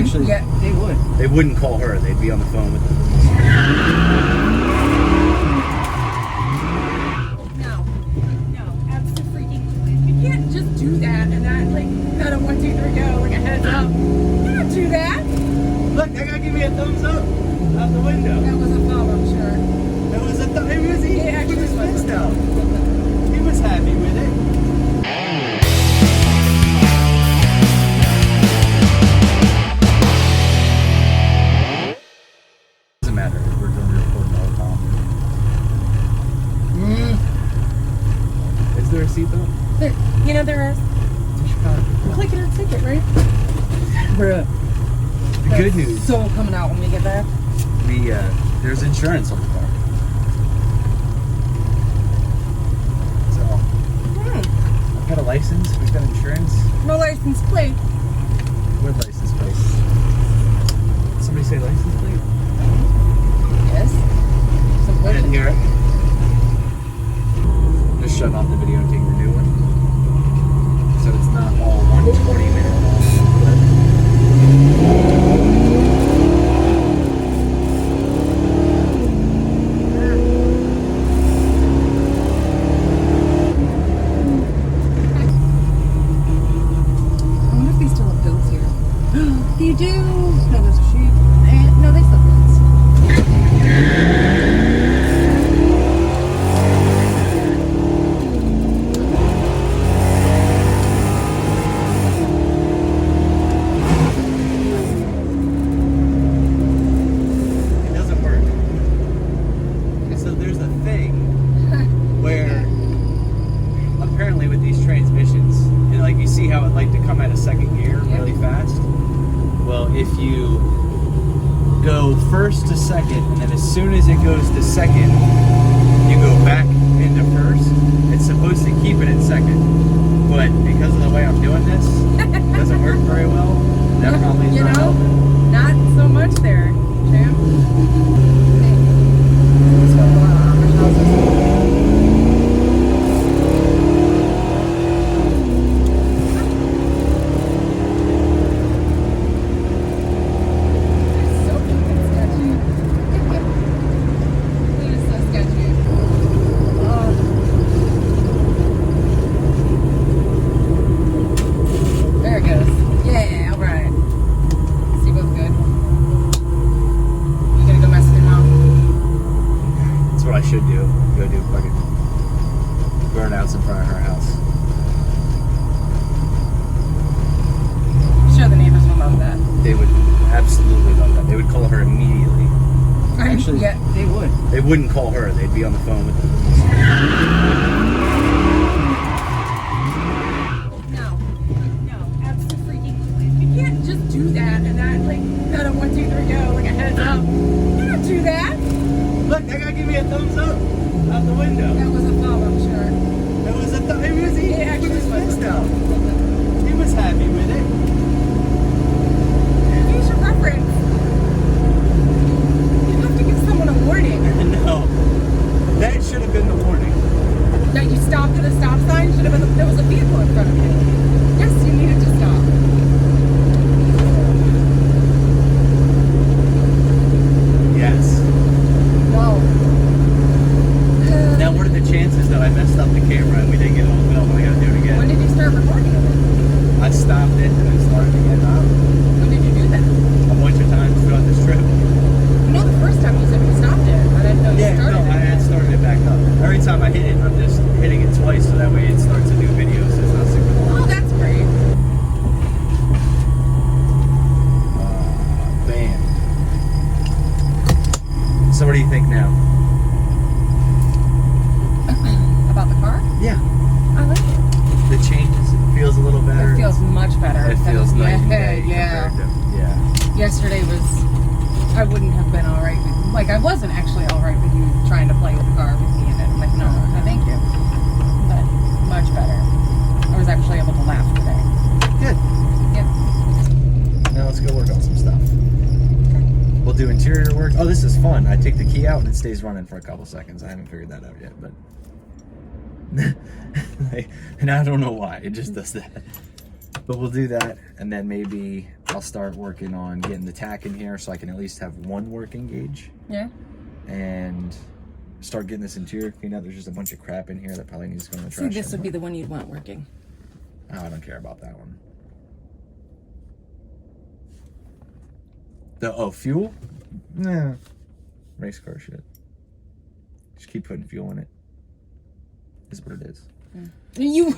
Actually, yeah, they would. They wouldn't call her. They'd be on the phone with them. No, absolutely. You can't just do that and not like not a 1, 2, 3 go like a heads up. You don't do that. Look, that guy gave me a thumbs up out the window. That was a fall, I'm sure. That was he actually put his was fist a out. He was happy with it. Doesn't matter. We're doing the recording all the time. Is there a seatbelt? You know there is. I'm clicking a ticket, right? Bruh. The good news. So coming out when we get there. There's insurance on the car. So I've got a license. We've got insurance. No license plate. What license plate? Did somebody say license plate? Yes. I didn't hear it. Just shutting off the video and taking the new one. So it's not all 120-minute long clip. You do? No, there's a sheep. No, they still dance. It doesn't work. So there's a thing where apparently with these transmissions, and like you see how it like to come out of second gear really fast. Well, if you go first to second, and then as soon as it goes to second, you go back into first, it's supposed to keep it in second. But because of the way I'm doing this, it doesn't work very well. That probably is not helping. Not so much there, champ. Should do. Go do fucking burnouts in front of her house. I'm sure the neighbors will love that. They would absolutely love that. They would call her immediately. Actually, yeah, they would. They wouldn't call her. They'd be on the phone with them. No, absolutely. You can't just do that and not like not a 1, 2, 3 go like a heads up. You don't do that. Look, that guy gave me a thumbs up out the window. That was a fall, I'm sure. That was he actually put his was fist a out. He was happy with it. Use your reference. You have to give someone a warning. No, that should have been the warning. That you stopped at a stop sign should have been. There was a vehicle in front of you. Yes, you needed to stop. Yes. No. Now, what are the chances that I messed up the camera and we didn't get it on film and I gotta do it again? When did you start recording it? I stopped it and then started again. When did you do that? A bunch of times throughout this trip. You know, the first time you said you stopped it. I didn't know you started I it. had started it back up. Every time I hit it, I'm just hitting it twice so that way it starts a new video so it's not super long. Oh, that's great. Bam. So what do you think now? About the car? Yeah. I like it. The changes, it feels a little better. It feels much better. It feels nice and day yeah. compared to, yeah. Yesterday was, I wouldn't have been alright with, like I wasn't actually alright with you trying to play with the car with me in it. I'm like, no, thank you. But much better. I was actually able to laugh today. Good. Yep. Now let's go work on some stuff. Okay. We'll do interior work. Oh, this is fun. I take the key out and it stays running for a couple seconds. I haven't figured that out yet, but and I don't know why. It just does that. But we'll do that, and then maybe I'll start working on getting the tack in here so I can at least have one working gauge. Yeah. And start getting this interior cleaned up. There's just a bunch of crap in here that probably needs to go in the trash. See, this would be the one you'd want working. Oh, I don't care about that one. Fuel? Nah. Race car shit. Just keep putting fuel in it. Is what it is. You